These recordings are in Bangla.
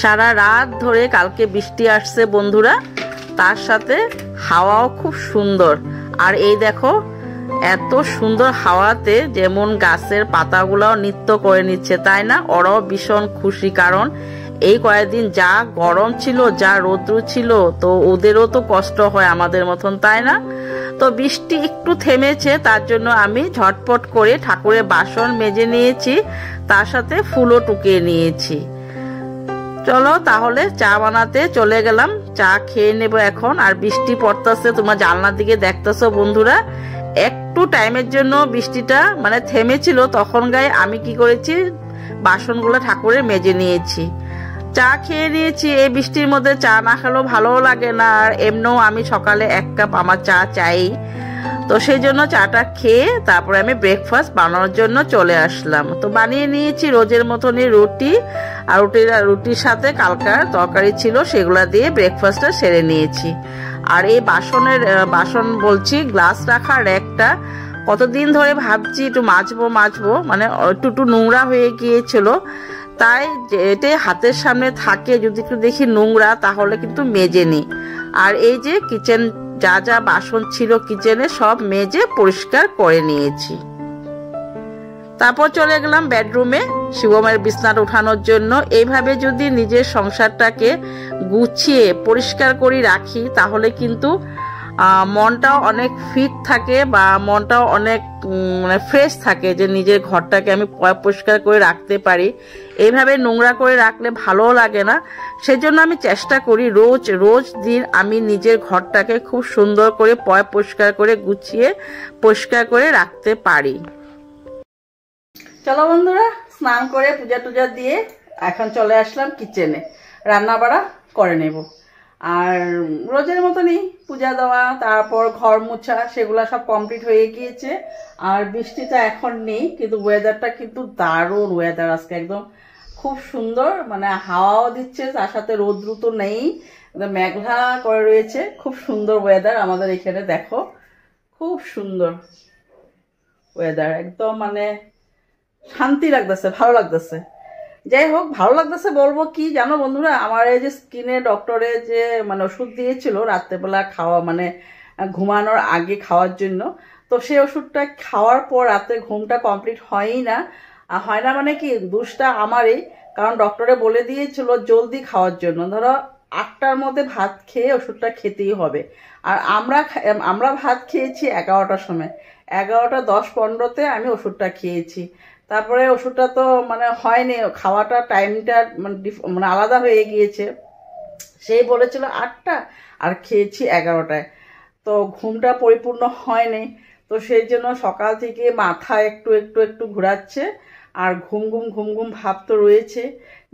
সারা রাত ধরে কালকে বৃষ্টি আসছে বন্ধুরা, তার সাথে হাওয়াও খুব সুন্দর। আর এই দেখো এত সুন্দর হাওয়াতে যেমন গাছের পাতাগুলাও নৃত্য করে নিচ্ছে, তাই না? ওরাও ভীষণ খুশি, কারণ এই কয়েকদিন যা গরম ছিল, যা রৌদ্র ছিল, তো ওদেরও তো কষ্ট হয় আমাদের মতন, তাই না? তো বৃষ্টি একটু থেমেছে, তার জন্য আমি ঝটপট করে ঠাকুরের বাসন মেজে নিয়েছি, তার সাথে ফুলও টুকিয়ে নিয়েছি। চলো তাহলে চা বানাতে চলে গেলাম, চা খেয়ে নেব এখন। আর বৃষ্টি পড়তেছে, তোমার জানলার দিকে দেখতেছো বন্ধুরা। একটু টাইমের জন্য বৃষ্টিটা মানে থেমেছিল, তখন গায়ে আমি কি করেছি, বাসনগুলো ঠাকুরের মেজে নিয়েছি, চা খেয়ে নিয়েছি। এই বৃষ্টির মধ্যে চা না খেলেও ভালোও লাগে না, আর এমনিও আমি সকালে 1 কাপ আমার চা চাই। তো সেই জন্য চাটা খেয়ে তারপরে আমি ব্রেকফাস্ট বানানোর জন্য চলে আসলাম। তো বানিয়ে নিয়েছি রোজের মতনই রুটি, আর রুটির সাথে কালকার তরকারি ছিল, সেগুলা দিয়ে ব্রেকফাস্টটা সেরে নিয়েছি। আর এই বাসন বলছি, গ্লাস রাখার র্যাকটা কতদিন ধরে ভাবছি একটু মাজবো, মানে একটু নোংরা হয়ে গিয়েছিল, তাই এটা হাতের সামনে থাকে, যদি একটু দেখি নোংরা তাহলে কিন্তু মেজে নিই। আর এই যে কিচেন যা যা বাসন ছিল কিচেনে সব মেজে পরিষ্কার করে নিয়েছি। তারপর চলে গেলাম বেডরুমে শিবমের বিছনাটা উঠানোর জন্য। এইভাবে যদি নিজের সংসারটাকে গুছিয়ে পরিষ্কার করে রাখি, তাহলে কিন্তু মনটাও অনেক ফিট থাকে, বা মনটাও অনেক মানে ফ্রেশ থাকে, যে নিজের ঘরটাকে আমি পরিষ্কার করে রাখতে পারি। এইভাবে নোংরা করে রাখলে ভালোও লাগে না, সেজন্য আমি চেষ্টা করি রোজ দিন আমি নিজের ঘরটাকে খুব সুন্দর করে পরিষ্কার করে গুছিয়ে পরিষ্কার করে রাখতে পারি। চলো বন্ধুরা, স্নান করে পূজা টুজা দিয়ে এখন চলে আসলাম কিচেনে, রান্না বাড়া করে নেব। আর রোজের মতনই পূজা দেওয়া, তারপর ঘর মোছা, সেগুলো সব কমপ্লিট হয়ে গিয়েছে। আর বৃষ্টিটা এখন নেই, কিন্তু ওয়েদারটা কিন্তু দারুণ ওয়েদার আজকে, একদম খুব সুন্দর, মানে হাওয়াও দিচ্ছে, তার সাথে রৌদ্র তো নেই, মেঘলা করে রয়েছে। খুব সুন্দর ওয়েদার আমাদের এখানে, দেখো খুব সুন্দর ওয়েদার, একদম মানে শান্তি লাগতেছে, ভালো লাগতেছে। যাই হোক, ভালো লাগতেছে বলবো কি জানো বন্ধুরা, আমার এই যে স্কিনে ডক্টরে যে মানে ওষুধ দিয়েছিল রাত্রেবেলা খাওয়া, মানে ঘুমানোর আগে খাওয়ার জন্য, তো সেই ওষুধটা খাওয়ার পর রাতে ঘুমটা কমপ্লিট হয় না মানে কি দোষটা আমারই, কারণ ডক্টরে বলে দিয়েছিল জলদি খাওয়ার জন্য, ধরো 8টার মধ্যে ভাত খেয়ে ওষুধটা খেতেই হবে। আর আমরা ভাত খেয়েছি 11টার সময়, 11টা 10-15তে আমি ওষুধটা খেয়েছি। তারপরে ওষুধটা তো মানে হয়নি, খাওয়াটা টাইমটা মানে আলাদা হয়ে গিয়েছে। সেই বলেছিল 8টা, আর খেয়েছি 11টায়, তো ঘুমটা পরিপূর্ণ হয়নি। তো সেই জন্য সকাল থেকে মাথা একটু ঘোরাচ্ছে, আর ঘুম ভাব তো রয়েছে।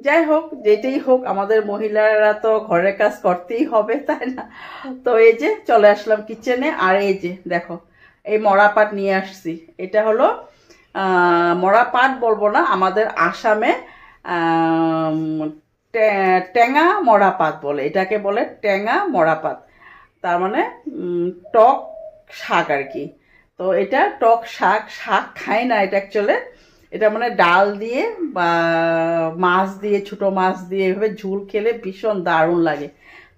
যাই হোক, যেটাই হোক, আমাদের মহিলারা তো ঘরের কাজ করতেই হবে, তাই না? তো এই যে চলে আসলাম কিচেনে। আর এই যে দেখো, এই মরা পাট নিয়ে আসছি। এটা হলো মরা পাট বলবো না, আমাদের আসামে টেঙা মরা পাত বলে, এটাকে বলে টেঙা মরা পাত, তার মানে টক শাক আর কি। তো এটা টক শাক খায় না এটা অ্যাকচুয়ালি, এটা মানে ডাল দিয়ে বা মাছ দিয়ে, ছোটো মাছ দিয়ে এভাবে ঝুল খেলে ভীষণ দারুণ লাগে।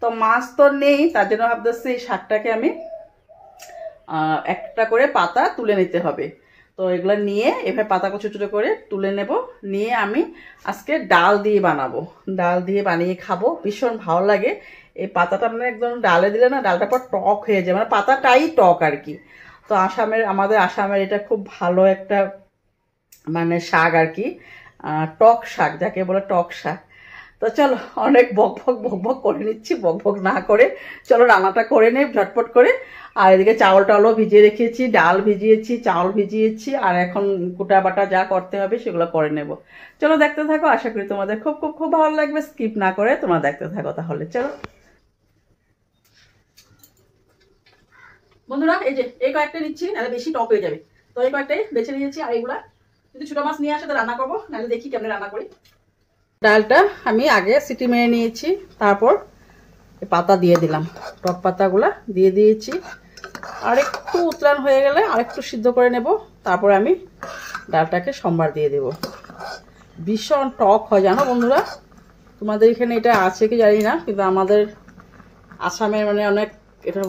তো মাছ তো নেই, তার জন্য ভাবতেছি এই শাকটাকে আমি একটা করে পাতা তুলে নিতে হবে। তো এগুলো নিয়ে এভাবে পাতা ছোটো করে তুলে নেব, নিয়ে আমি আজকে ডাল দিয়ে বানাবো, ডাল দিয়ে বানিয়ে খাবো, ভীষণ ভালো লাগে। এই পাতাটা মানে একদম ডালে দিলে না, ডালটা পর টক হয়ে যায়, মানে পাতাটাই টক আর কি। তো আমাদের আসামের এটা খুব ভালো একটা মানে শাক আর কি, টক শাক যাকে বলে টক শাক। তো চলো, অনেক বক করে নিচ্ছি, বক না করে চলো রান্নাটা করে নেই ঝটপট করে। আর এদিকে চাউলটাও ভিজিয়ে রেখেছি, ডাল ভিজিয়েছি, চাউল ভিজিয়েছি, আর এখন কুটা বাটা যা করতে হবে সেগুলো করে নেব। চলো দেখতে থাকো, আশা করি তোমাদের খুব ভালো লাগবে, স্কিপ না করে তোমরা দেখতে থাকো। তাহলে চলো বন্ধুরা, এই কয়েকটা নিচ্ছি, নাহলে বেশি টক হয়ে যাবে। তো এই কয়েকটাই বেছে নিয়েছি, আর এইগুলা যদি ছোটো মাছ নিয়ে আসে তো রান্না করবো, নাহলে দেখি কেমন রান্না করি। ডালটা আমি আগে সিটি মেরে নিয়েছি, তারপর পাতা দিয়ে দিলাম, টক পাতাগুলা দিয়ে দিয়েছি। আর একটু উতলান হয়ে গেলে আর একটু সিদ্ধ করে নেব, তারপর আমি ডালটাকে সম্বার দিয়ে দেব। ভীষণ টক হয় জানো বন্ধুরা, তোমাদের এখানে এটা আছে কি জানি না, কিন্তু আমাদের আসামের মানে অনেক এটা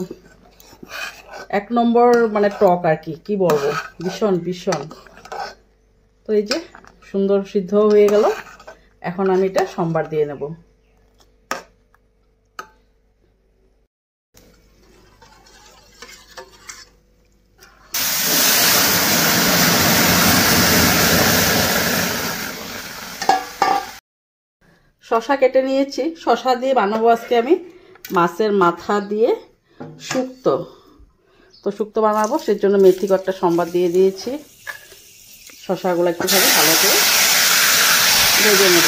1 নম্বর মানে টক আর কি, কি বলবো, ভীষণ ভীষণ। তো এই যে সুন্দর সিদ্ধ হয়ে গেল, এখন আমি এটা সম্বার দিয়ে নেব। শসা কেটে নিয়েছি, শসা দিয়ে বানাবো আজকে আমি মাছের মাথা দিয়ে শুক্তো। তো শুক্তো বানাবো, সেজন্য মেথি কটটা সম্বার দিয়ে দিয়েছি। শসাগুলো একটুখানি ভালো করে ভেজে নেব।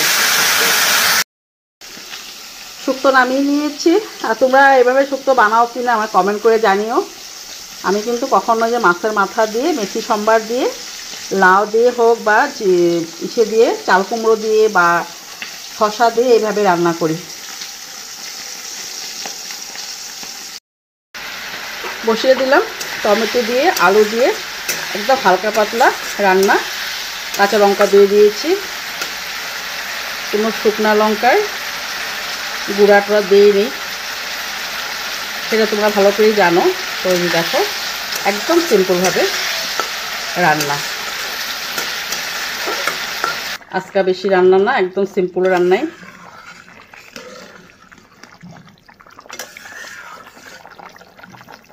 শুক্তো নামিয়ে নিয়েছি। আর তোমরা এভাবে শুক্তো বানাও কিনা আমার কমেন্ট করে জানিও। আমি কিন্তু কখনো যে মাছের মাথা দিয়ে মেথি সম্বার দিয়ে লাউ দিয়ে হোক বা ইসে দিয়ে চাল কুমড়ো দিয়ে বা শসা দিয়ে এইভাবে রান্না করি। বসিয়ে দিলাম টমেটো দিয়ে আলু দিয়ে একদম হালকা পাতলা রান্না। কাঁচা লঙ্কা দিয়ে দিয়েছি, কোনো শুকনা লঙ্কায় গুঁড়াটা দিইনি, সেটা তোমরা ভালো করেই জানো। তো দেখো একদম সিম্পলভাবে রান্না, আজকে বেশি রান্না না, একদম সিম্পল রান্নাই।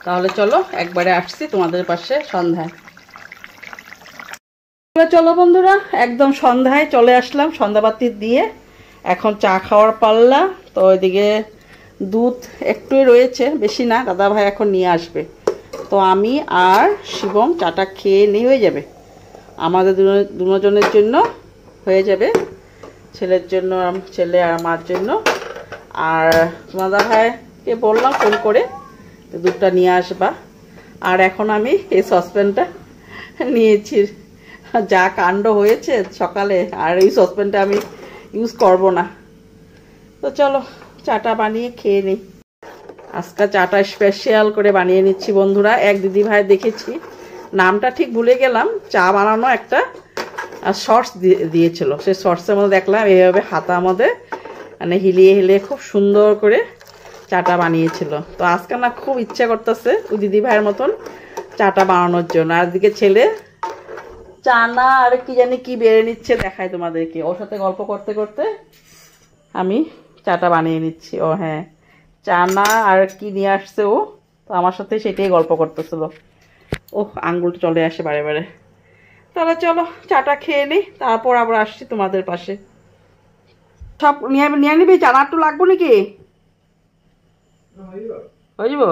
তাহলে চলো একবারে আসছি তোমাদের পাশে সন্ধ্যায়। চলো বন্ধুরা, একদম সন্ধ্যায় চলে আসলাম, সন্ধ্যাবাতি দিয়ে এখন চা খাওয়ার পাল্লা। তো ওইদিকে দুধ একটুই রয়েছে, বেশি না, দাদা ভাই এখন নিয়ে আসবে। তো আমি আর শিবম চাটা খেয়ে নিয়ে হয়ে যাবে, আমাদের দুজনের জন্য হয়ে যাবে, ছেলের জন্য, ছেলে আর আমার জন্য। আর দাদা ভাইকে বললাম ফোন করে দুধটা নিয়ে আসবা। আর এখন আমি এই সসপ্যানটা নিয়েছি, যা কাণ্ড হয়েছে সকালে, আর এই সসপ্যানটা আমি ইউজ করব না। তো চলো চাটা বানিয়ে খেয়ে নিই। আজকে চাটা স্পেশাল করে বানিয়ে নিচ্ছি বন্ধুরা। এক দিদি ভাই দেখেছি, নামটা ঠিক ভুলে গেলাম, চা বানানো একটা শর্টস দিয়েছিল, সেই শর্টসের মধ্যে দেখলাম এইভাবে হাতা মধ্যে মানে হিলিয়ে হিলিয়ে খুব সুন্দর করে চাটা বানিয়েছিল। তো আজকে না খুব ইচ্ছা করতেছে ওই দিদি ভাইয়ের মতন চাটা বানানোর জন্য। আর দিকে ছেলে চানা আর কি জানি কি বেড়ে নিচ্ছে, দেখাই তোমাদেরকে। ওর সাথে গল্প করতে করতে আমি চাটা বানিয়ে নিচ্ছি। ও হ্যাঁ, চানা আর কি নিয়ে আসছে ও, তো আমার সাথে সেটাই গল্প করতেছিল। ওহ, আঙ্গুলটা চলে আসে বারে বারে। তাহলে চলো চাটা খেয়ে নিই, তারপর আবার আসছি তোমাদের পাশে। সব নিয়ে নিবি, চানা একটু লাগবো নাকি? হয়ে যাব।